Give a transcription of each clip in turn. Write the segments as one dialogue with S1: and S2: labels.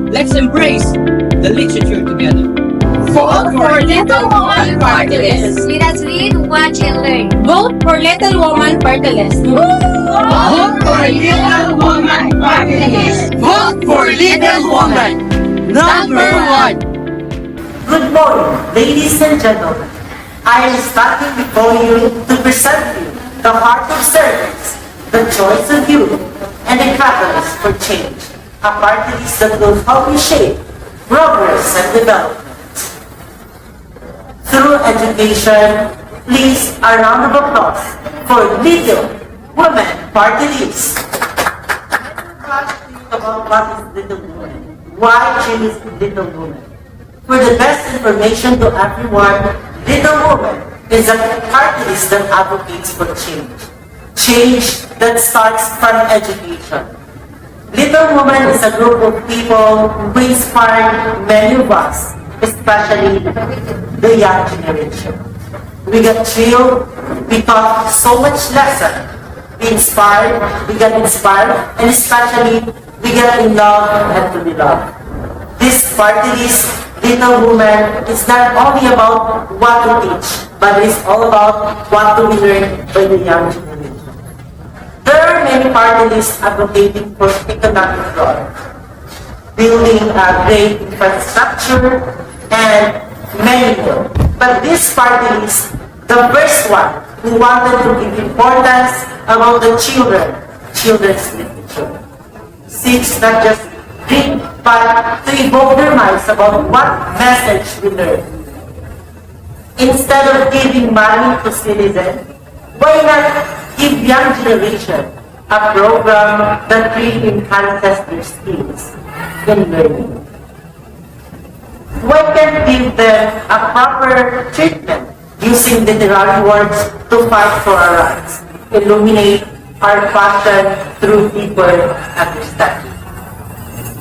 S1: Let's embrace the literature together.
S2: Vote for Little Woman Partylist.
S3: Let us read, watch, and learn.
S2: Vote for Little Woman Partylist.
S1: Vote for Little Woman Partylist. Vote for Little Woman. Number 1.
S4: Good morning, ladies and gentlemen. I am standing before you to present you the heart of service, the choice of youth, and the catalyst for change. A party list that will help you shape progress and development. Through education, please a round of applause for Little Women Party List. About what is Little Women? Why choose Little Women? For the best information to everyone, Little Women is a party list that advocates for change. Change that starts from education. Little Women is a group of people who inspire many of us, especially the young generation. We got thrilled, we taught so much lesson. We got inspired, and especially we got in love and to be loved. This party list, Little Women, is not only about what to teach, but it's all about what to be learned by the young generation. There are many party lists advocating for economic growth, building a great infrastructure, and many more. But this party list, the first one, who wanted to give importance about the children's literature. Seeks not just read, but to evoke their minds about what message we learn. Instead of giving money to citizens, why not give young generation a program that really enhances their skills in learning? Why can't give them a proper treatment using literary words to fight for our rights, illuminate our passion through deeper understanding?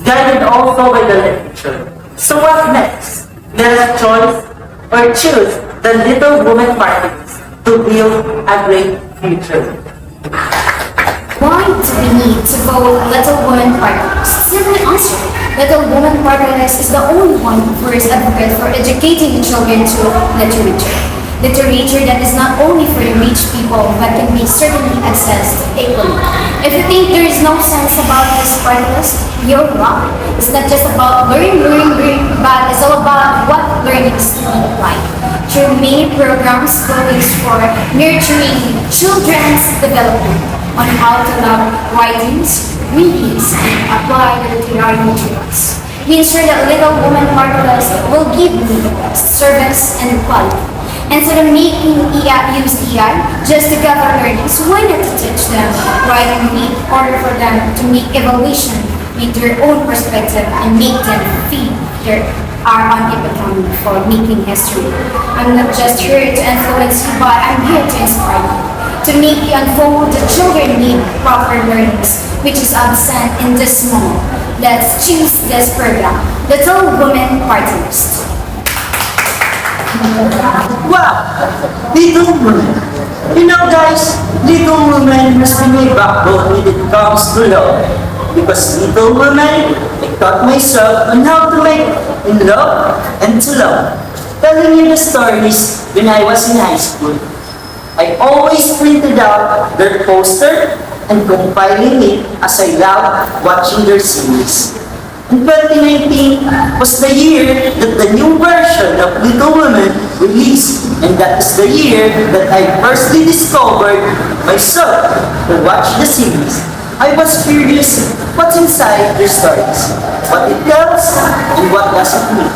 S4: Guided also by the literature. So what next? Let us choose the Little Woman Partylist to build a great future.
S3: Why do we need to vote Little Woman Partylist? Simple answer. Little Woman Partylist is the only one who first advocate for educating children to literature. Literature that is not only for the rich people but can be certainly accessed equally. If you think there is no sense about this partylist, you're wrong. It's not just about learn, but it's all about what learnings look like. Through many programs going for nurturing children's development on how to love writings, readings, and apply the literary materials. We ensure that Little Woman Partylist will give you the best service and quality. Instead of making use AI just to gather learnings, why not to teach them write and read in order for them to make evaluation with their own perspective and make them feel their own autonomy for making history. I'm not just here to influence you, but I'm here to inspire you, to make you unfold the children need proper learnings, which is absent in this moment. Let's choose this program, Little Woman Partylist.
S4: Wow! Little Women. You know guys, Little Women must be my backbone when it comes to love. Because Little Women, I taught myself on how to make in love and to love. Telling you the stories when I was in high school. I always printed out their poster and compiling it as I loved watching their series. And 2019 was the year that the new version of Little Women released, and that is the year that I firstly discovered myself to watch the series. I was curious what's inside their stories, what it tells, and what does it mean.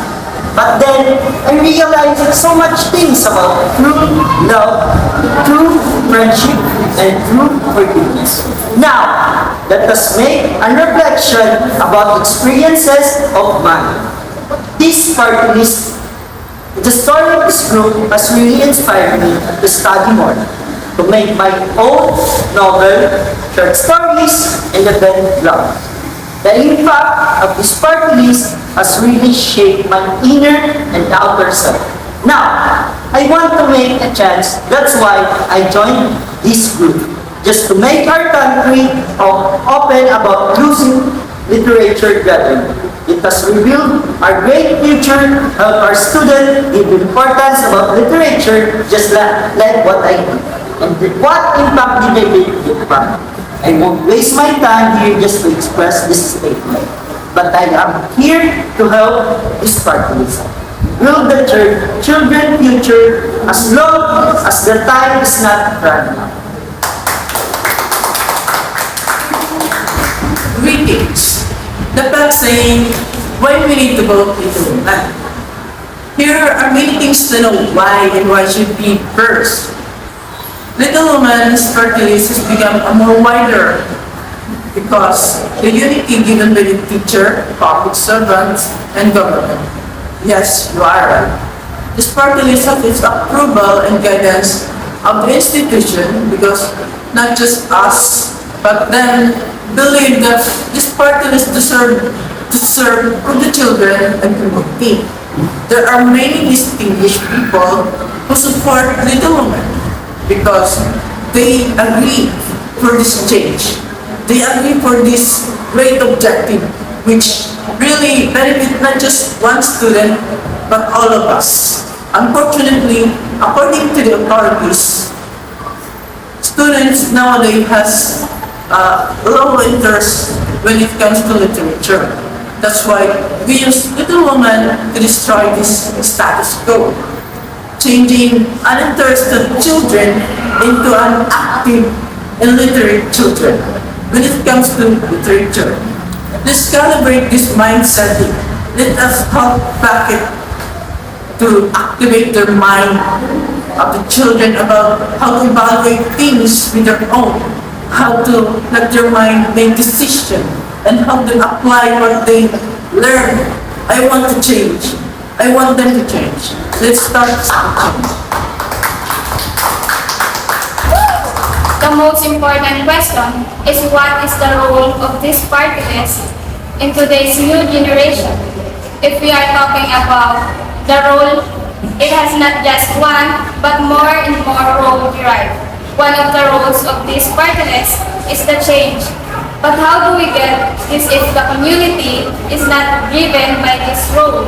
S4: But then I realized so much things about true love, true friendship, and true forgiveness. Now, let us make a reflection about experiences of mine. This party list, the story of this group has really inspired me to study more, to make my own novel, short stories, and event blog. The impact of this party list has really shaped my inner and outer self. Now, I want to make a chance, that's why I joined this group. Just to make our country open about using literature gathering. Because we build our great future, help our students give importance about literature, just like what I do. And what impact did I make with fun? I won't waste my time here just to express this statement. But I am here to help this Partylist. Build the children's future as long as the time is not running out.
S5: Greetings. The fact saying, why we need to vote Little Woman. Here are many things to know why and why should be first. Little Woman's Partylist has become a more wider because the unity given by the teacher, public servants, and government. Yes, you are right. This Partylist has its approval and guidance of the institution because not just us, but then believe that this Partylist deserve to serve for the children and community. There are many distinguished people who support Little Women because they agree for this change. They agree for this great objective which really benefits not just one student but all of us. Unfortunately, according to the authorities, students nowadays has low interest when it comes to literature. That's why we use Little Woman to destroy this status quo, changing uninterested children into an active and literate children when it comes to literature. Let's calibrate this mindset. Let us help back it to activate their mind of the children about how to evaluate things with their own, how to let their mind make decisions, and how to apply what they learn. I want to change. I want them to change. Let's start change.
S3: The most important question is what is the role of this Partylist in today's new generation? If we are talking about the role, it has not just one, but more and more role derived. One of the roles of this Partylist is the change. But how do we get this if the community is not driven by this role?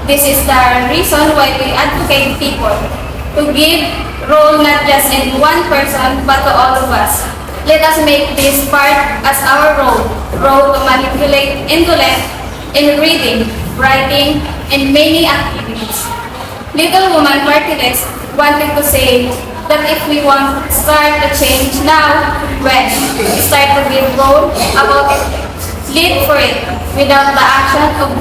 S3: This is the reason why we advocate people to give role not just in one person but to all of us. Let us make this part as our role to manipulate intellect in reading, writing, and many activities. Little Woman Partylist wanted to say that if we want to start the change now, when start to give role about it, lead for it. Without the action of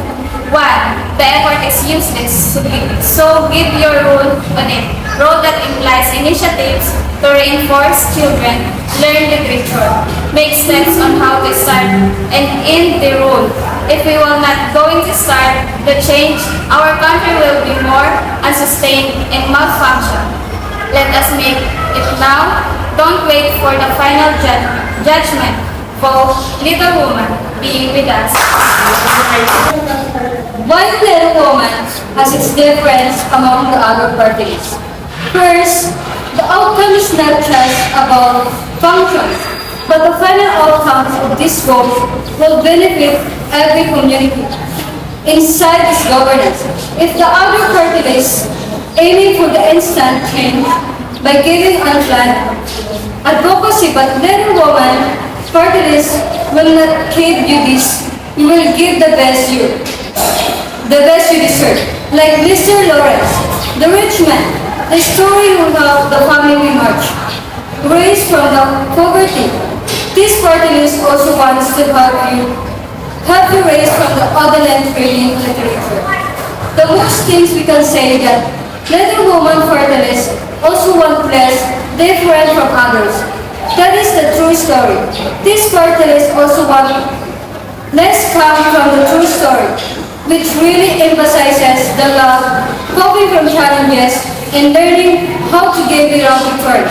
S3: one, the effort is useless. So give your role on it. Role that implies initiatives to reinforce children, learn literature, make steps on how to start and end the role. If we will not going to start the change, our country will be more unsustained and malfunction. Let us make it now. Don't wait for the final judgment. For Little Woman being with us.
S2: Why Little Woman has its difference among the other parties? First, the outcome is not just about functions, but the final outcome of this vote will benefit every community inside this governance. If the other parties aiming for the instant change by giving unplanned advocacy, but Little Woman Partylist will not give you this. You will give the best you deserve. Like Mr. Lawrence, the rich man, the story of the family march, raised from the poverty. This Partylist also wants to help you raise from the Otherland reading literature. The most things we can say that Little Woman Partylist also want less different from others. That is the true story. This Partylist also want less come from the true story, which really emphasizes the love, coping from challenges, and learning how to give it all to turn.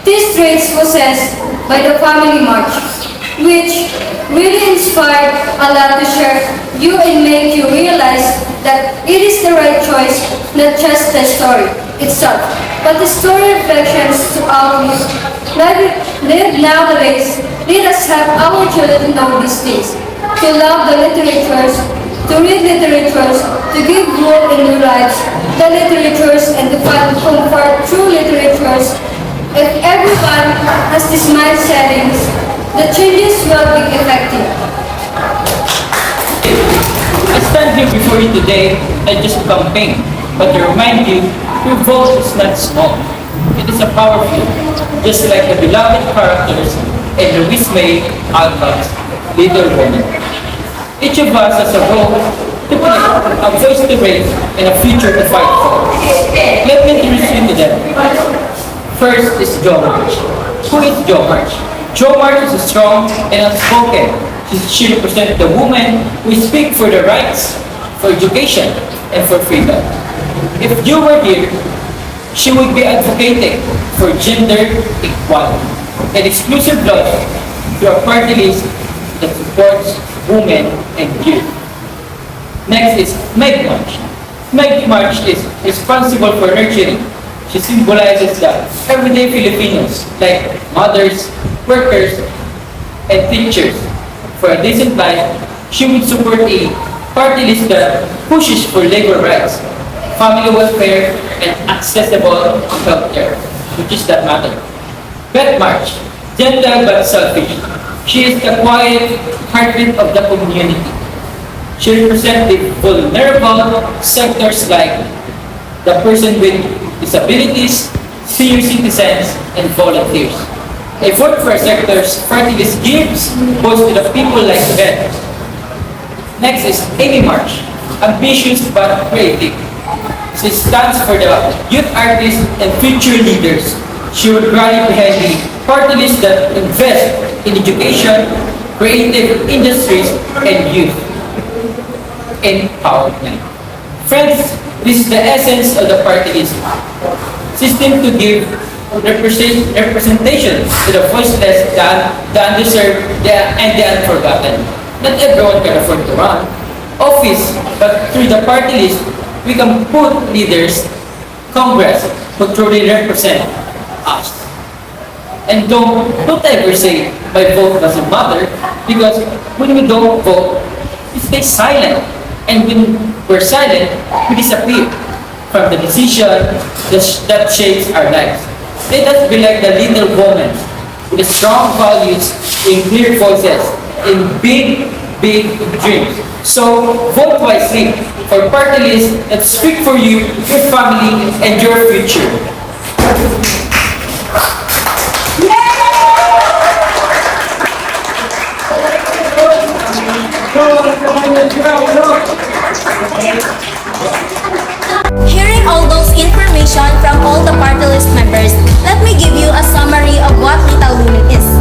S2: These traits possessed by the family march, which really inspired a lot to share you and make you realize that it is the right choice, not just the story itself, but the story reflections to our youth. Live nowadays, let us help our children know these things, to love the literatures, to read literatures, to give hope in new lives, the literatures, and to find comfort through literatures. If everyone has these mind settings, the changes will be effective.
S1: I stand here before you today not just to campaign, but to remind you your vote is not small. It is a powerful, just like the beloved characters in the Wismay Alcott's Little Women. Each of us has a role to play, a voice to raise, and a future to fight for. Let me introduce you to them. First is Jo March. Who is Jo March? Jo March is strong and outspoken. She represents the women who speak for the rights, for education, and for freedom. If you were here, she would be advocating for gender equality and exclusive laws through a party list that supports women and youth. Next is Meg March. Meg March is responsible for nurturing. She symbolizes the everyday Filipinos like mothers, workers, and teachers. For a decent life, she would support a party list that pushes for labor rights, family welfare, and accessible healthcare, which is that matter. Beth March, gentle but selfish. She is the quiet heartbeat of the community. She represents the vulnerable sectors like the person with disabilities, senior citizens, and volunteers. A vote for sectors party list gives voice to the people like Beth. Next is Amy March, ambitious but creative. She stands for the youth artists and future leaders. She would rally behind the party list that invest in education, creative industries, and youth empowerment. Friends, this is the essence of the party list. System to give representation to the voiceless, the undeserved, and the unforgotten. Not everyone can afford to run office, but through the party list, we can put leaders, Congress, who truly represent us. And don't ever say, my vote doesn't matter, because when we don't vote, we stay silent. And when we're silent, we disappear from the decision that shapes our lives. Let us be like the little woman with strong values, in clear voices, in big, big dreams. So vote wisely for party lists that speak for you, your family, and your future.
S3: Hearing all those information from all the Partylist members, let me give you a summary of what Little Women is.